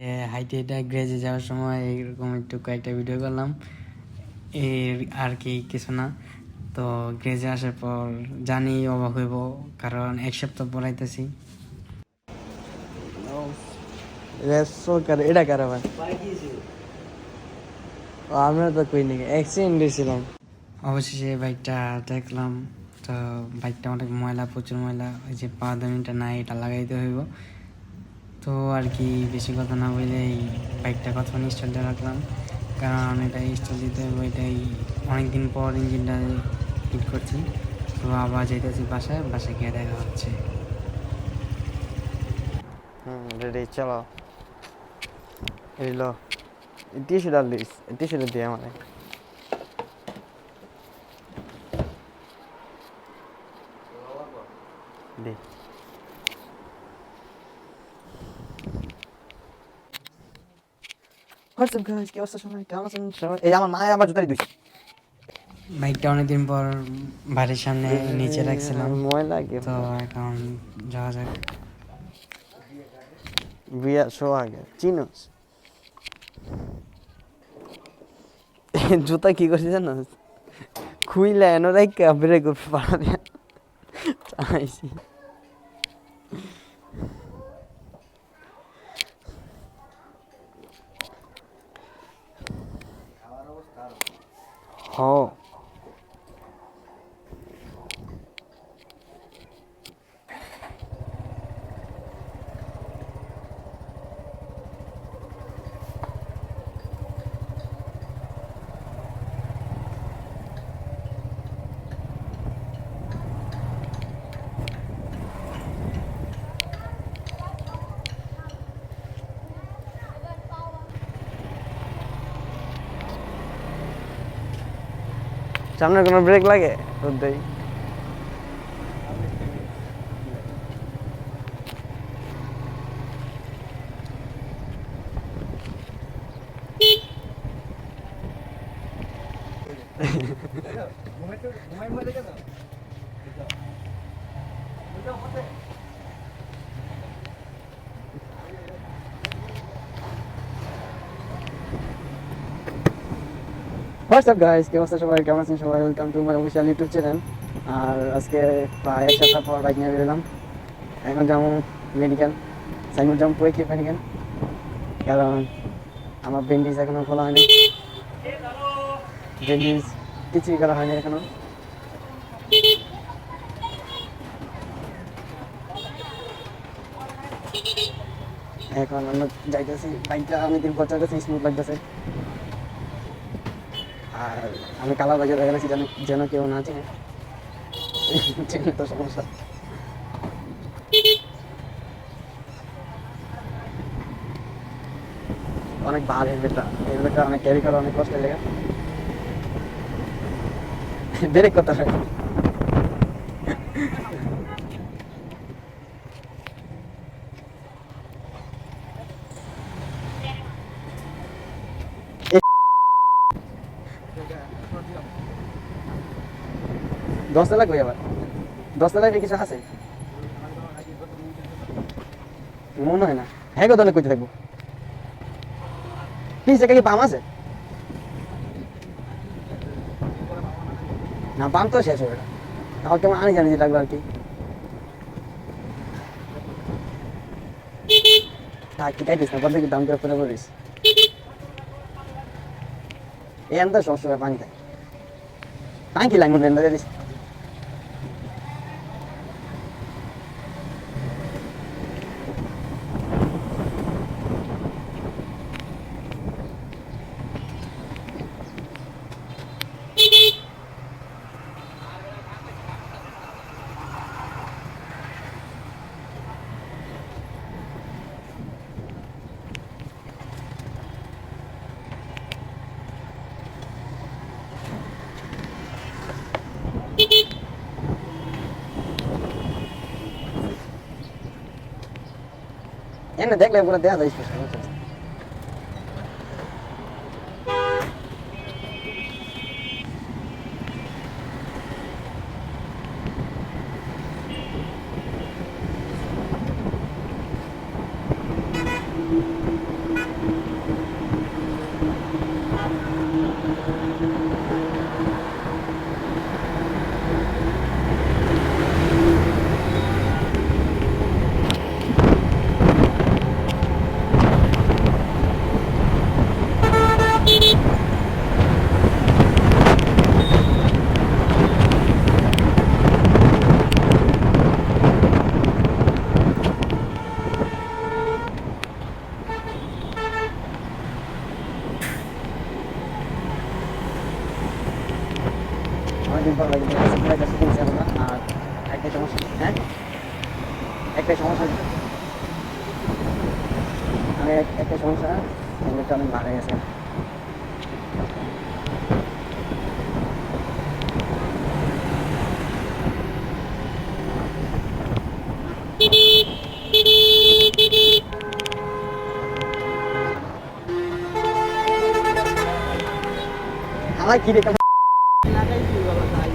হাইটে এটা গ্রেজে যাওয়ার সময় এরকম একটু কয়েকটা ভিডিও করলাম, এর আর কি কিছু না। তো গ্রেজে আসার পর জানি অবাক হইব, কারণ এক সপ্তাহ পড়াইতেছি। এটা কারণ আমরা তো কই নাকি অ্যাক্সিডেন্ট হয়েছিলাম। অবশেষে বাইকটা দেখলাম, তো বাইকটা অনেক ময়লা, প্রচুর ময়লা। ওই যে পাওদানিটা নাই, এটা লাগাইতে হইব। তো আর কি বেশি কথা না বলে এই বাইকটা কতক্ষণ স্টার্টে রাখলাম, কারণ এটা স্টার্ট দিতে হইব। এটাই অনেকদিন পর ইঞ্জিনটা হিট করছি। তো আবার যেতেছি বাসায়, বাসায় গিয়ে দেখা হচ্ছে। রেডি, চলো। এলো টিস্যু ডাল দিস, টিস্যুটা দিয়ে আমার দে। হোয়াটসঅ্যাপ গাইস, কি অবস্থা সবাই? কেমন আছেন সবাই? এই আমার মায়ের আবার জুতাই দিছে। বাইকটা অনেকদিন পর বাড়ির সামনে নিচে রাখছিলাম, ময়লা লাগে তো এখন যাওয়া যাক। বিয়া শো আগে চিনোস জুতা কি করছিস জানো? খুইলা এনো রাইকা ব্রেক করতে পারা দিয়া চাইছি। হ সামনে কোনো ব্রেক লাগে তোর দেই। হোয়াটসঅ্যাপ গাইস, কি অবস্থা সবাই? কেমন আছেন সবাই? Welcome to my official YouTube channel. আর আজকে প্রায় এক সপ্তাহ পর বাইক নিয়ে বেরোলাম। এখন যাবো মেডিকেল, সাইমন যাবো পরীক্ষা মেডিকেল, কারণ আমার ব্যান্ডেজ এখনো খোলা হয়নি। ব্যান্ডেজ কিছুই করা হয়নি এখনো। এখন আমরা যাইতেছি, বাইকটা অনেকদিন পর চাইতেছি, স্মুথ লাগতেছে। আর আমি কালার বাজার দেখা গেছি, যেন কেউ না চিনে, চিনে তো সমস্যা। অনেক ভার হেলমেটটা, হেলমেটটা অনেক ক্যারি করা অনেক কষ্টের জায়গা, ব্রেক করতে হয়। দশটা লাগবে আবার, দশটা লাগবে কিছু আছে মনে হয় না। হ্যাঁ গো, তাহলে কইতে থাকবো। প্লিজ, এটা কি পাম আছে? না, পাম তো শেষ হবে, তাহলে কেমন আনি জানি যে লাগলো আর কি। থাক, কি খাইতিস না, পরে দাম করে ফেলে বলিস। এই আনতে সবসময় পানি খাই, টাঙ্কি লাগবে না দিস। এনে দেখলে পুরো দেয়া যায় স্পষ্ট। অনেকদিন পর বাইক নিয়ে আসছি, বাইকটা শিখেছি আমরা। আর একটাই সমস্যা, হ্যাঁ একটাই সমস্যা, আমি একটাই সমস্যা, হেলমেটটা অনেক ভালো গেছে। আমার কি দেখে লাগাইছি বাবা তাই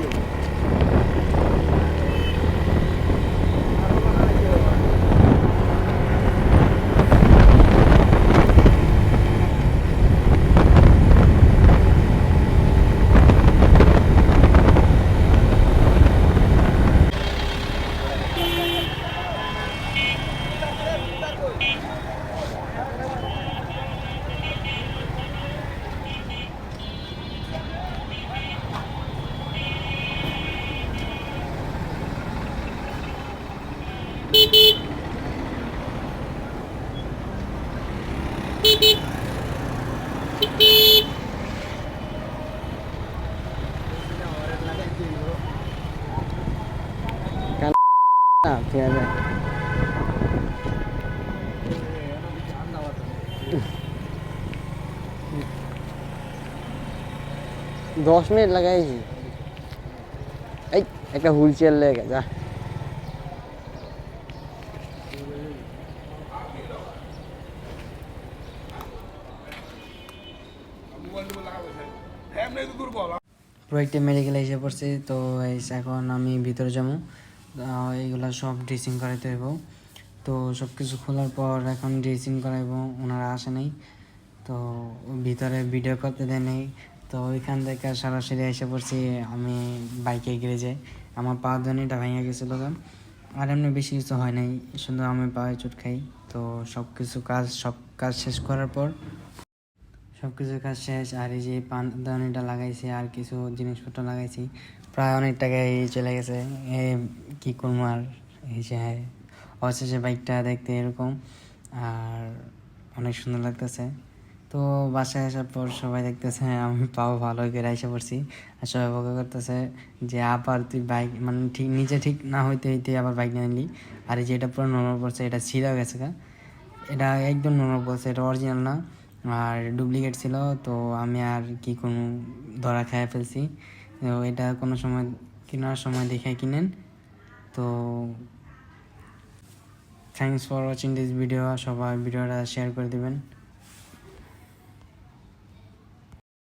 10 মিনিট লাগাইছি। এই একটা হুইল চেয়ার লেগে যা। প্রোডাক্টে মেডিকেলে এসে পড়ছে, তো এখন আমি ভিতরে যাবো। এইগুলা সব ড্রেসিং করাইতে হইব। তো সব কিছু খোলার পর এখন ড্রেসিং করাইব, ওনারা আসে নাই, তো ভিতরে ভিডিও করতে দেয় নাই। তো ওইখান থেকে সরাসরি এসে পড়ছি আমি বাইকে গ্যারেজে। আমার পা ধনিটা ভেঙে গেছিলো, আর এমনি বেশি কিছু হয় নাই, শুধু আমি পায়ে চোট খাই। তো সব কাজ শেষ করার পর সব কিছু কাজ শেষ, আর এই যে পানদানিটা লাগাইছি আর কিছু জিনিসপত্র লাগাইছি, প্রায় অনেক টাকায় চলে গেছে। কি করবো আর, এই যে অবশেষে বাইকটা দেখতে এরকম, আর অনেক সুন্দর লাগতেছে। তো বাসায় আসার পর সবাই দেখতেছে আমি পাও ভালো করে এসে পড়ছি, আর সবাই বকা করতেছে যে আবার তুই বাইক মানে ঠিক নিচে ঠিক না হইতে হইতে আবার বাইক নিয়ে নিলি। আর এই যে এটা পুরো নরম পড়ছে, এটা ছিঁড়া গেছে গা, এটা একদম নরম পড়ছে, এটা অরিজিনাল না, আর ডুপ্লিকেট ছিল। তো আমি আর কি কোনো ধরা খেয়ে ফেলছি। তো এটা কোনো সময় কেনার সময় দেখে কিনেন। তো thanks for watching this video, সবাই ভিডিওটা শেয়ার করে দেবেন।